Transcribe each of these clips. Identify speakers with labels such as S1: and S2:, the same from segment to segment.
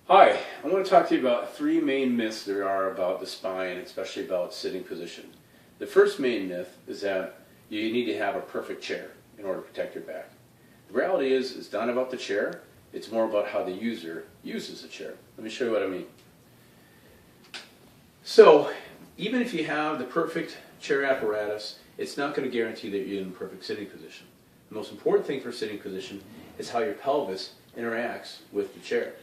S1: Hi, I want to talk to you about three main myths there are about the spine, especially about sitting position. The first main myth is that you need to have a perfect chair in order to protect your back. The reality is, it's not about the chair, it's more about how the user uses the chair. Let me show you what I mean. So, even if you have the perfect chair apparatus, it's not going to guarantee that you're in the perfect sitting position. The most important thing for sitting position is how your pelvis interacts with the chair.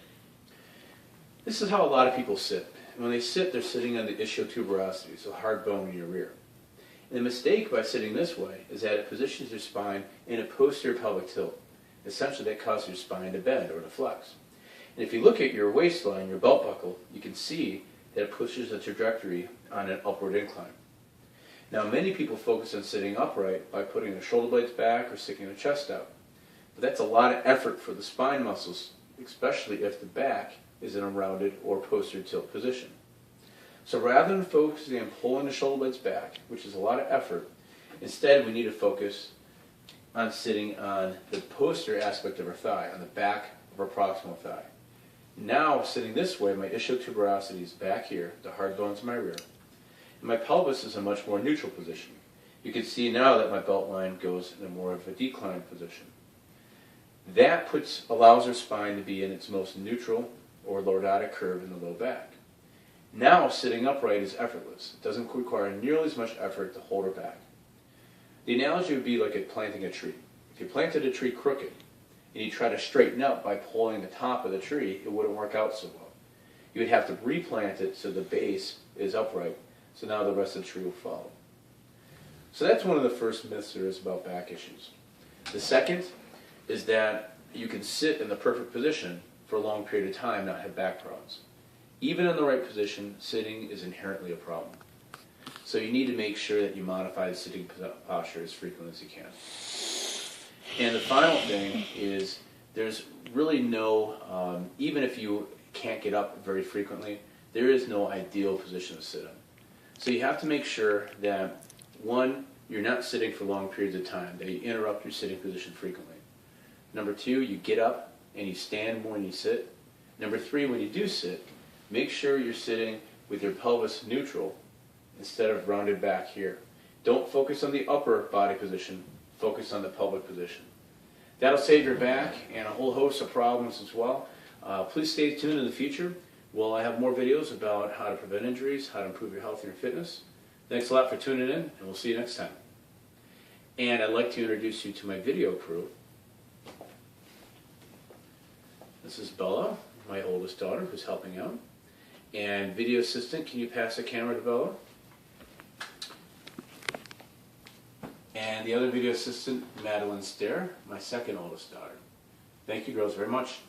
S1: This is how a lot of people sit. When they sit, they're sitting on the ischial so hard bone in your rear. And the mistake by sitting this way is that it positions your spine in a posterior pelvic tilt. Essentially, that causes your spine to bend or to flex. And if you look at your waistline, your belt buckle, you can see that it pushes a trajectory on an upward incline. Now, many people focus on sitting upright by putting their shoulder blades back or sticking their chest out. But that's a lot of effort for the spine muscles, especially if the back is in a rounded or posterior tilt position. So rather than focusing on pulling the shoulder blades back, which is a lot of effort, instead we need to focus on sitting on the posterior aspect of our thigh, on the back of our proximal thigh. Now, sitting this way, my ischial tuberosity is back here, the hard bones in my rear, and my pelvis is in a much more neutral position. You can see now that my belt line goes in a more of a declined position. That allows our spine to be in its most neutral or lordotic curve in the low back. Now, sitting upright is effortless. It doesn't require nearly as much effort to hold our back. The analogy would be like planting a tree. If you planted a tree crooked and you try to straighten up by pulling the top of the tree, it wouldn't work out so well. You would have to replant it so the base is upright, so now the rest of the tree will follow. So that's one of the first myths there is about back issues. The second is that you can sit in the perfect position for a long period of time, not have back problems. Even in the right position, sitting is inherently a problem. So you need to make sure that you modify the sitting posture as frequently as you can. And the final thing is there's really no, even if you can't get up very frequently, there is no ideal position to sit in. So you have to make sure that, one, you're not sitting for long periods of time, that you interrupt your sitting position frequently. Number two, you get up and you stand more than you sit. Number three, when you do sit, make sure you're sitting with your pelvis neutral instead of rounded back here. Don't focus on the upper body position, focus on the pelvic position. That'll save your back and a whole host of problems as well. Please stay tuned in the future. I have more videos about how to prevent injuries, how to improve your health and your fitness. Thanks a lot for tuning in, and we'll see you next time. And I'd like to introduce you to my video crew. This is Bella, my oldest daughter, who's helping out. And video assistant, can you pass the camera to Bella? And the other video assistant, Madeline Stair, my second oldest daughter. Thank you girls very much.